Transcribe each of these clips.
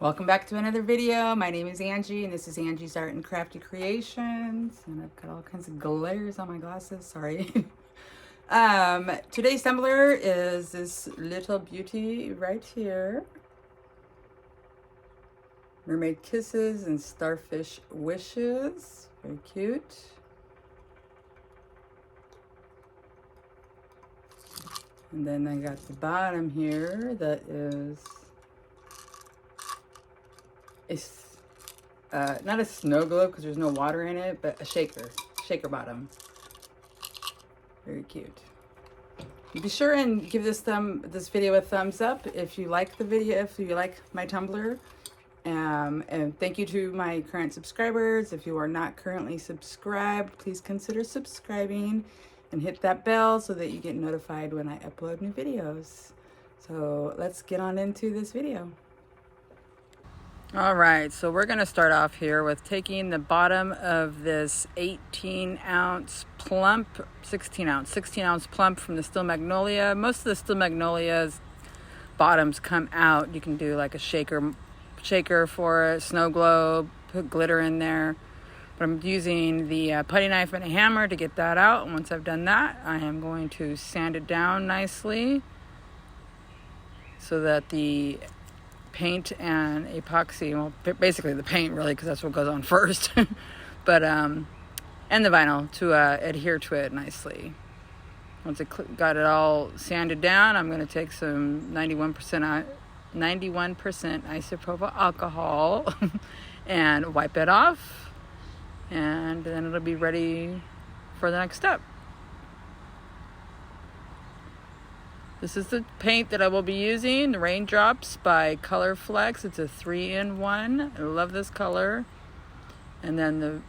Welcome back to another video. My name is Angie and this is Angie's Art and Crafty Creations. And I've got all kinds of glares on my glasses, sorry. Today's tumbler is this little beauty right here. Mermaid Kisses and Starfish Wishes. Very cute. And then I got the bottom here that is not a snow globe because there's no water in it, but a shaker bottom. Very cute. Be sure and give this video a thumbs up if you like the video, if you like my tumbler. And thank you to my current subscribers. If you are not currently subscribed, please consider subscribing and hit that bell so that you get notified when I upload new videos. So let's get on into this video. All right, so we're gonna start off here with taking the bottom of this 18-ounce plump, 16-ounce plump from the Steel Magnolia. Most of the Steel Magnolia's bottoms come out. You can do like a shaker for a snow globe, put glitter in there. But I'm using the putty knife and a hammer to get that out. And once I've done that, I am going to sand it down nicely so that the paint and epoxy, well, basically the paint really, because that's what goes on first, but and the vinyl to adhere to it nicely. Once I got it all sanded down, I'm going to take some 91% isopropyl alcohol and wipe it off, and then it'll be ready for the next step. This is the paint that I will be using, the Raindrops by Color Flex. It's a 3-in-1. I love this color. And then the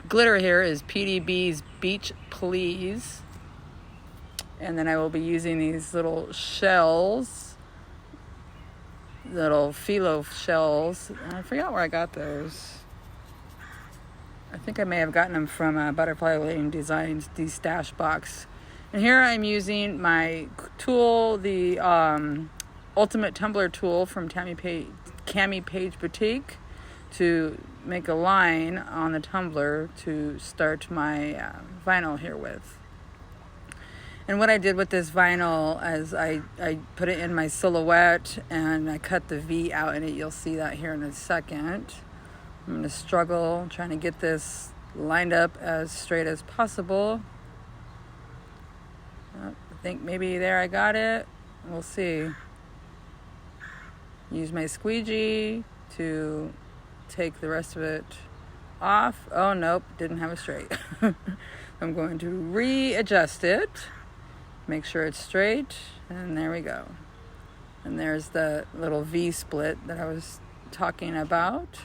glitter here is PDB's Beach Please. And then I will be using these little shells, little phyllo shells. I forgot where I got those. I think I may have gotten them from Butterflylanedesigns stash box. And here I'm using my tool, the Ultimate Tumbler tool from Cami Page Boutique, to make a line on the tumbler to start my vinyl here with. And what I did with this vinyl is I put it in my silhouette and I cut the V out in it. You'll see that here in a second. I'm going to struggle trying to get this lined up as straight as possible. I think maybe there I got it. We'll see. Use my squeegee to take the rest of it off. Oh, nope, didn't have it straight. I'm going to readjust it, make sure it's straight, and there we go. And there's the little V split that I was talking about.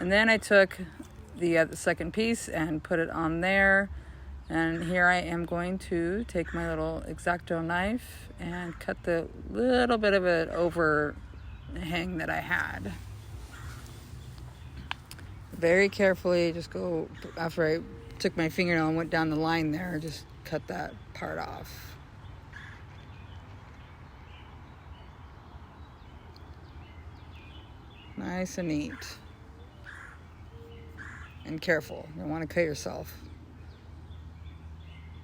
And then I took the second piece and put it on there. And here I am going to take my little X-Acto knife and cut the little bit of an overhang that I had. Very carefully, just go, after I took my fingernail and went down the line there, just cut that part off. Nice and neat. And careful, you don't want to cut yourself.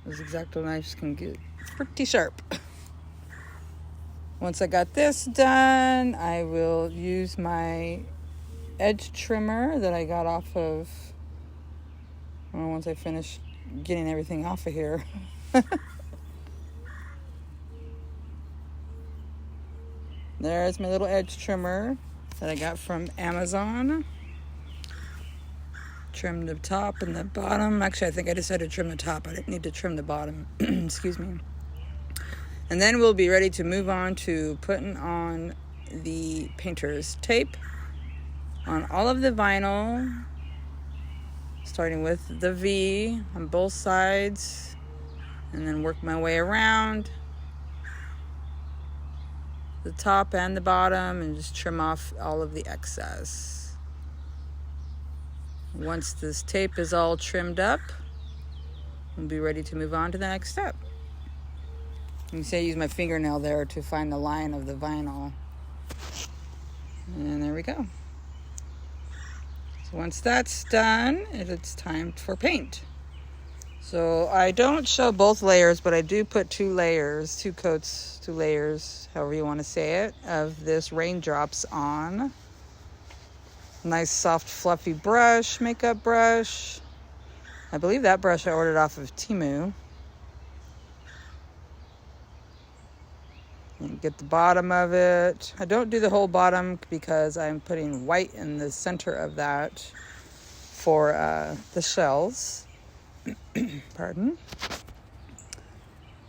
Those X-Acto knives can get pretty sharp. Once I got this done, I will use my edge trimmer that I got off of, once I finish getting everything off of here. There's my little edge trimmer that I got from Amazon. Trim the top and the bottom. Actually, I think I decided to trim the top. I didn't need to trim the bottom. Excuse me. And then we'll be ready to move on to putting on the painter's tape on all of the vinyl, starting with the V on both sides, and then work my way around the top and the bottom and just trim off all of the excess. Once this tape is all trimmed up, we'll be ready to move on to the next step. You can see I use my fingernail there to find the line of the vinyl. And there we go. So once that's done, it's time for paint. So I don't show both layers, but I do put 2 layers, 2 coats, 2 layers, however you want to say it, of this raindrops on. Nice soft fluffy brush, makeup brush. I believe that brush I ordered off of Temu. And get the bottom of it. I don't do the whole bottom because I'm putting white in the center of that for the shells. Pardon.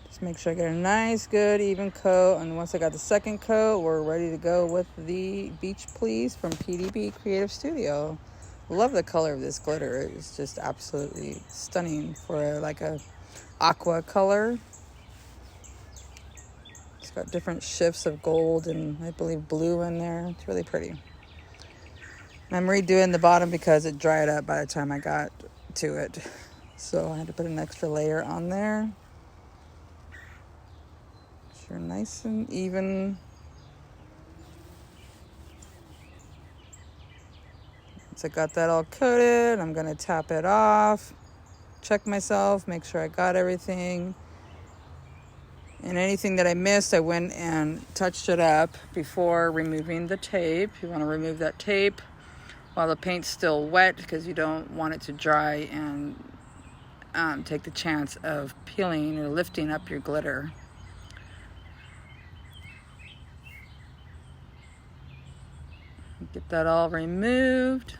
Just make sure I get a nice, good, even coat. And once I got the second coat, we're ready to go with the Beach Please from PDB Creative Studio. Love the color of this glitter. It's just absolutely stunning for like a aqua color. It's got different shifts of gold and I believe blue in there. It's really pretty. I'm redoing the bottom because it dried up by the time I got to it. So I had to put an extra layer on there. Sure, nice and even. Once I got that all coated, I'm gonna tap it off, check myself, make sure I got everything. And anything that I missed, I went and touched it up before removing the tape. You want to remove that tape while the paint's still wet because you don't want it to dry and take the chance of peeling or lifting up your glitter. Get that all removed.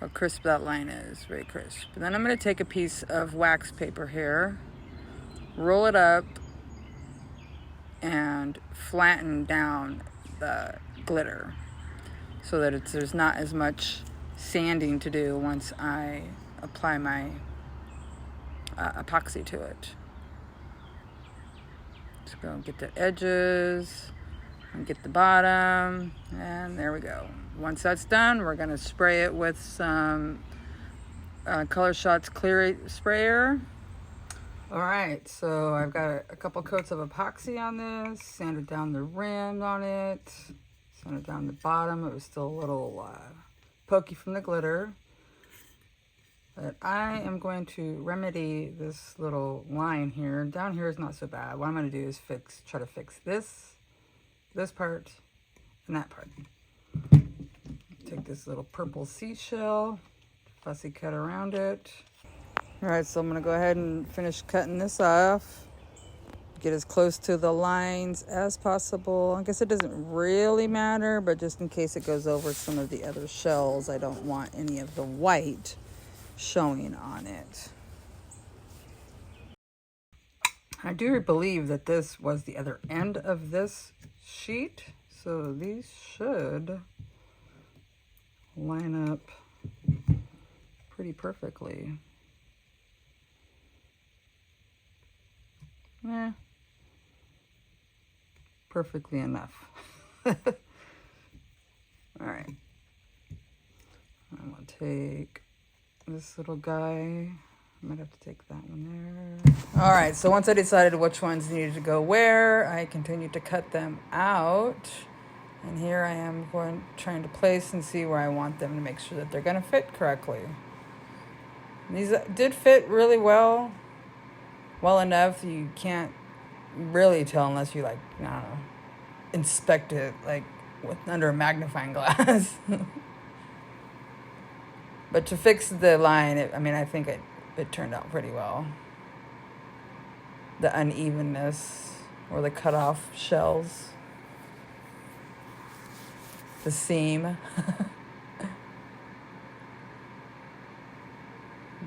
How crisp that line is, very crisp. And then I'm going to take a piece of wax paper here, roll it up, and flatten down the glitter so that there's not as much sanding to do once I apply my epoxy to it. Just go and get the edges and get the bottom, and there we go. Once that's done, we're going to spray it with some Color Shots Clear Sprayer. All right, so I've got a couple coats of epoxy on this, sanded down the rim on it, sanded down the bottom. It was still a little pokey from the glitter. But I am going to remedy this little line here. Down here is not so bad. What I'm going to do is try to fix this part, and that part. Take this little purple seashell, fussy cut around it. All right, so I'm gonna go ahead and finish cutting this off. Get as close to the lines as possible. I guess it doesn't really matter, but just in case it goes over some of the other shells, I don't want any of the white showing on it. I do believe that this was the other end of this sheet, so these should line up pretty perfectly. Perfectly enough. All right. I'm gonna take this little guy. I might have to take that one there. All right, so once I decided which ones needed to go where, I continued to cut them out. And here I am trying to place and see where I want them to make sure that they're gonna fit correctly. These did fit really well enough. You can't really tell unless you inspect it under a magnifying glass. But to fix the line, I think it turned out pretty well. The unevenness or the cut off shells. The seam.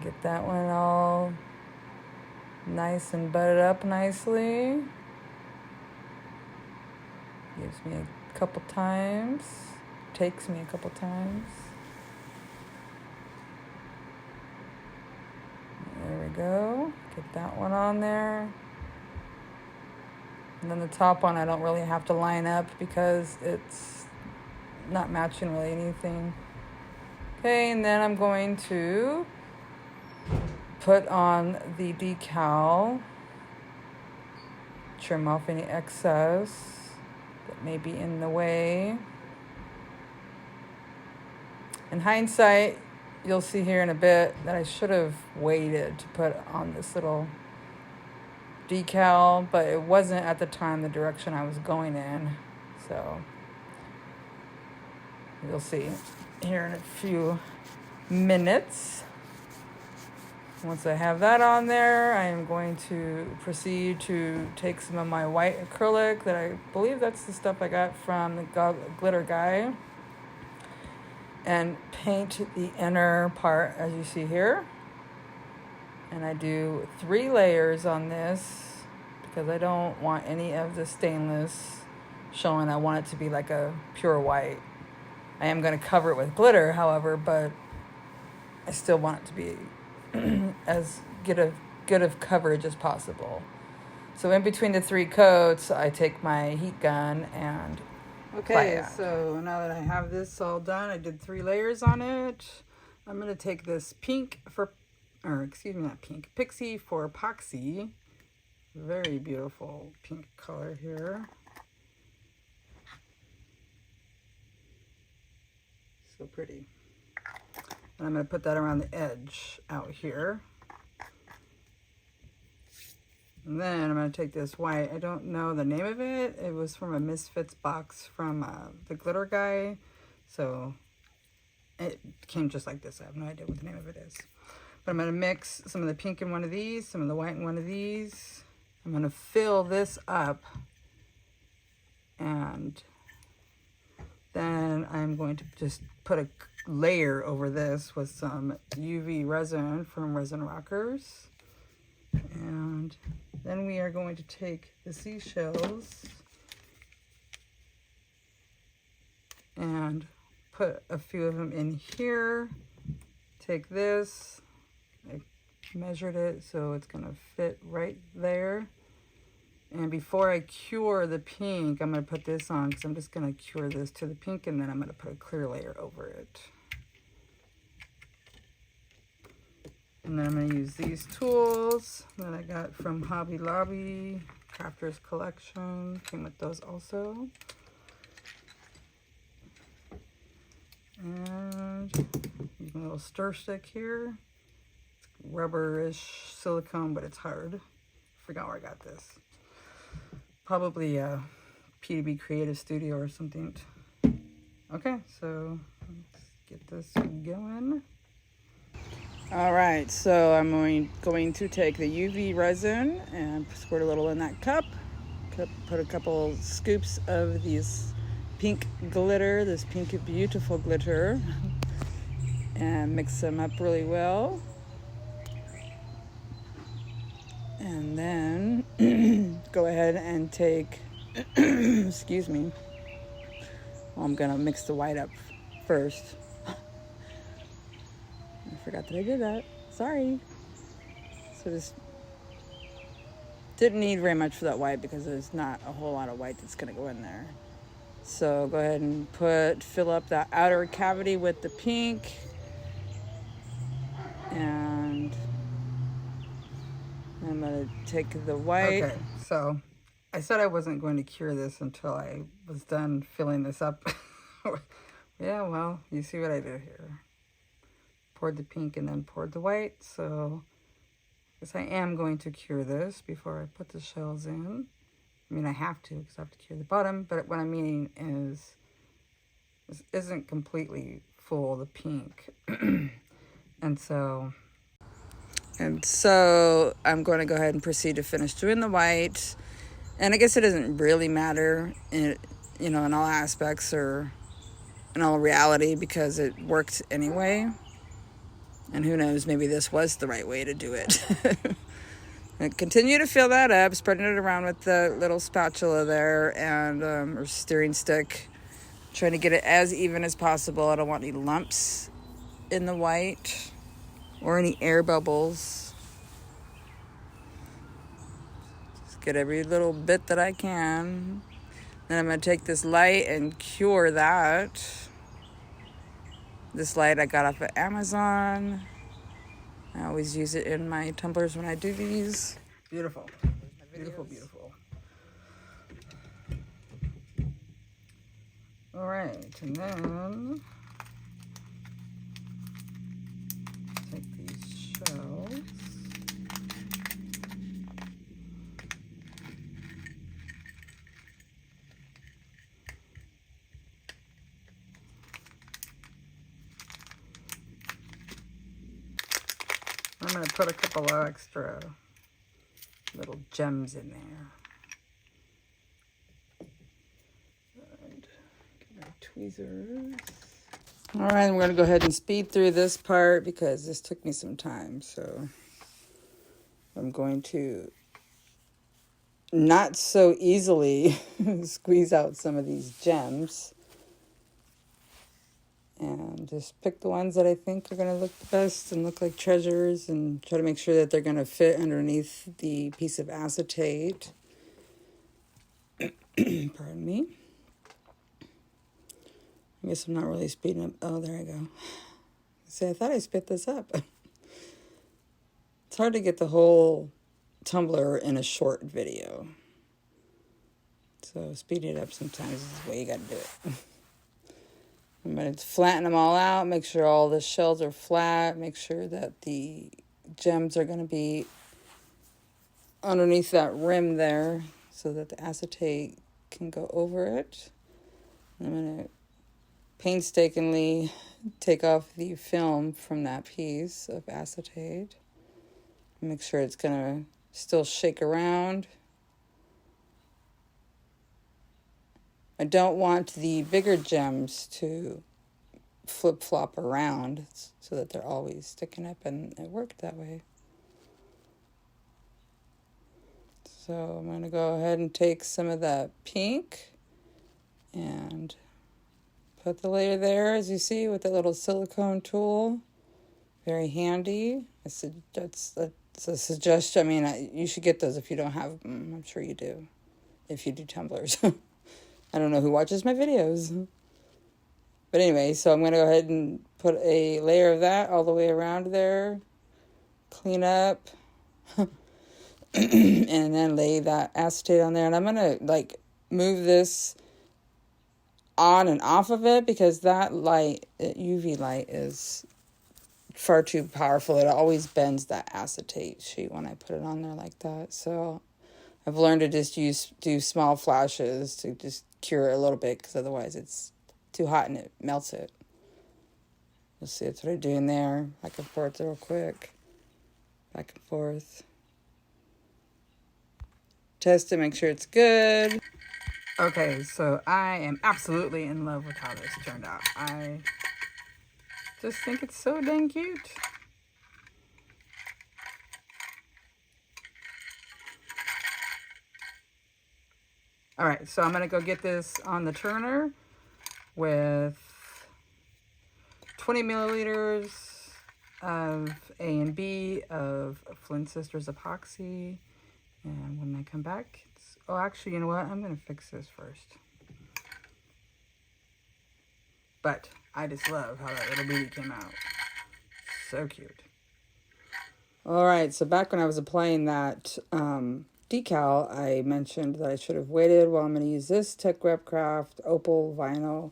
Get that one all nice and butted up nicely. Gives me a couple times. Takes me a couple times. There we go. Get that one on there. And then the top one I don't really have to line up because it's not matching really anything. Okay, and then I'm going to put on the decal trim off any excess that may be in the way. In hindsight, you'll see here in a bit that I should have waited to put on this little decal, but it wasn't at the time the direction I was going in. So you'll see here in a few minutes. Once I have that on there, I am going to proceed to take some of my white acrylic that I believe that's the stuff I got from the glitter guy, and paint the inner part as you see here. And I do 3 layers on this because I don't want any of the stainless showing. I want it to be like a pure white. I am going to cover it with glitter, however, but I still want it to be as good of coverage as possible. So in between the 3 coats, I take my heat gun and okay, so now that I have this all done, I did 3 layers on it. I'm going to take this pink for, or excuse me, not pink, Pixie for epoxy. Very beautiful pink color here. So pretty. And I'm going to put that around the edge out here. And then I'm going to take this white. I don't know the name of it. It was from a Misfits box from the glitter guy. So it came just like this. I have no idea what the name of it is. But I'm going to mix some of the pink in one of these, some of the white in one of these. I'm going to fill this up. And then I'm going to just put a layer over this with some UV resin from Resin Rockers. And then we are going to take the seashells and put a few of them in here. Take this, I measured it so it's going to fit right there. And before I cure the pink, I'm going to put this on because I'm just going to cure this to the pink, and then I'm going to put a clear layer over it. And then I'm going to use these tools that I got from Hobby Lobby, Crafters Collection. Came with those also. And use my little stir stick here. It's rubberish silicone, but it's hard. Forgot where I got this. Probably a PDB Creative Studio or something. Okay, so let's get this going. All right, so I'm going to take the UV resin and squirt a little in that cup. Put a couple scoops of these pink glitter, this pink beautiful glitter, and mix them up really well. And then go ahead and take, excuse me, well, I'm gonna mix the white up first. I forgot that I did that. Sorry. So this didn't need very much for that white because there's not a whole lot of white that's gonna go in there. So go ahead and fill up that outer cavity with the pink. And I'm gonna take the white. Okay, so I said I wasn't going to cure this until I was done filling this up. Yeah, well, you see what I did here. Poured the pink and then poured the white. So I guess I am going to cure this before I put the shells in. I mean, I have to because I have to cure the bottom. But what I'm meaning is this isn't completely full, the pink. And so I'm going to go ahead and proceed to finish doing the white. And I guess it doesn't really matter, in all aspects or in all reality because it worked anyway. And who knows, maybe this was the right way to do it. And continue to fill that up, spreading it around with the little spatula there and or stirring stick. Trying to get it as even as possible. I don't want any lumps in the white or any air bubbles. Just get every little bit that I can. Then I'm going to take this light and cure that. This light I got off of Amazon. I always use it in my tumblers when I do these. Beautiful. Beautiful, beautiful. All right, and then take these shells. I'm going to put a couple of extra little gems in there. And get my tweezers. All right, we're going to go ahead and speed through this part because this took me some time. So I'm going to not so easily squeeze out some of these gems. And just pick the ones that I think are going to look the best and look like treasures, and try to make sure that they're going to fit underneath the piece of acetate. Pardon me. I guess I'm not really speeding up. Oh, there I go. See, I thought I spit this up. It's hard to get the whole tumbler in a short video. So speeding it up sometimes is the way you got to do it. I'm going to flatten them all out, make sure all the shells are flat, make sure that the gems are going to be underneath that rim there so that the acetate can go over it. I'm going to painstakingly take off the film from that piece of acetate. Make sure it's going to still shake around. I don't want the bigger gems to flip-flop around so that they're always sticking up, and it worked that way. So I'm going to go ahead and take some of that pink and put the layer there, as you see, with that little silicone tool. Very handy. That's a suggestion. I mean, you should get those if you don't have them. I'm sure you do, if you do tumblers. I don't know who watches my videos. But anyway, so I'm going to go ahead and put a layer of that all the way around there. Clean up. And then lay that acetate on there. And I'm going to, move this on and off of it because that light, UV light, is far too powerful. It always bends that acetate sheet when I put it on there like that. So I've learned to just do small flashes to just cure it a little bit, because otherwise it's too hot and it melts it. You'll see that's what I'm doing there. Back and forth real quick. Back and forth. Test it, make sure it's good. Okay, so I am absolutely in love with how this turned out. I just think it's so dang cute. All right, so I'm going to go get this on the turner with 20 milliliters of A and B of Flint Sisters epoxy. And when I come back, oh, actually, you know what? I'm going to fix this first. But I just love how that little beauty came out. So cute. All right, so back when I was applying that decal, I mentioned that I should have waited. Well, I'm going to use this Tech Rep Craft Opal Vinyl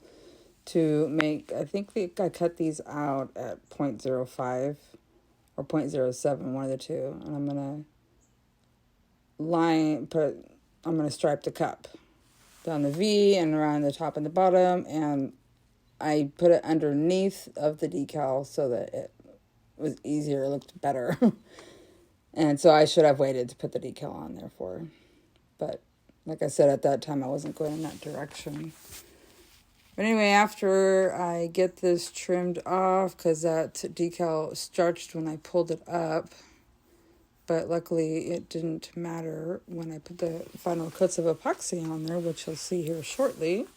to make, I think I cut these out at 0.05 or 0.07, one of the two. And I'm going to stripe the cup down the V and around the top and the bottom. And I put it underneath of the decal so that it was easier, it looked better. And so I should have waited to put the decal on there for. But like I said, at that time, I wasn't going in that direction. But anyway, after I get this trimmed off, because that decal starched when I pulled it up, but luckily it didn't matter when I put the final coats of epoxy on there, which you'll see here shortly.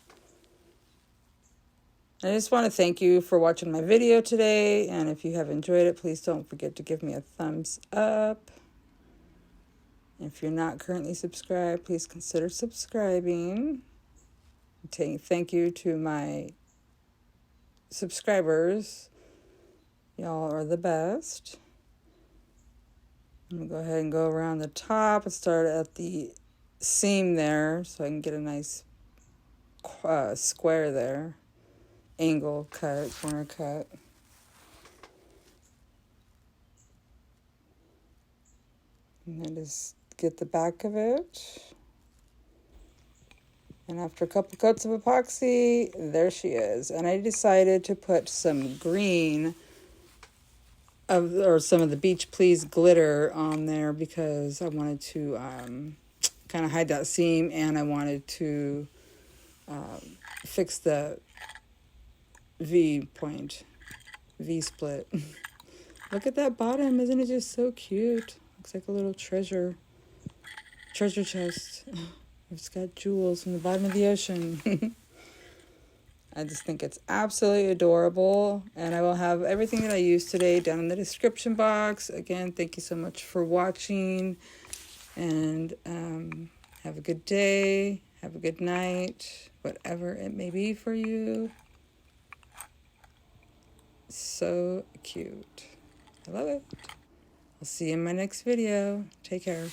I just want to thank you for watching my video today, and if you have enjoyed it, please don't forget to give me a thumbs up. If you're not currently subscribed, please consider subscribing. Thank you to my subscribers. Y'all are the best. I'm going to go ahead and go around the top and start at the seam there so I can get a nice square there. Angle cut, corner cut. And then just get the back of it. And after a couple coats of epoxy, there she is. And I decided to put some green or some of the Beach Please glitter on there because I wanted to kind of hide that seam, and I wanted to fix the V-point, V-split. Look at that bottom. Isn't it just so cute? Looks like a little treasure chest. It's got jewels from the bottom of the ocean. I just think it's absolutely adorable. And I will have everything that I used today down in the description box. Again, thank you so much for watching. And have a good day. Have a good night. Whatever it may be for you. So cute. I love it. I'll see you in my next video. Take care.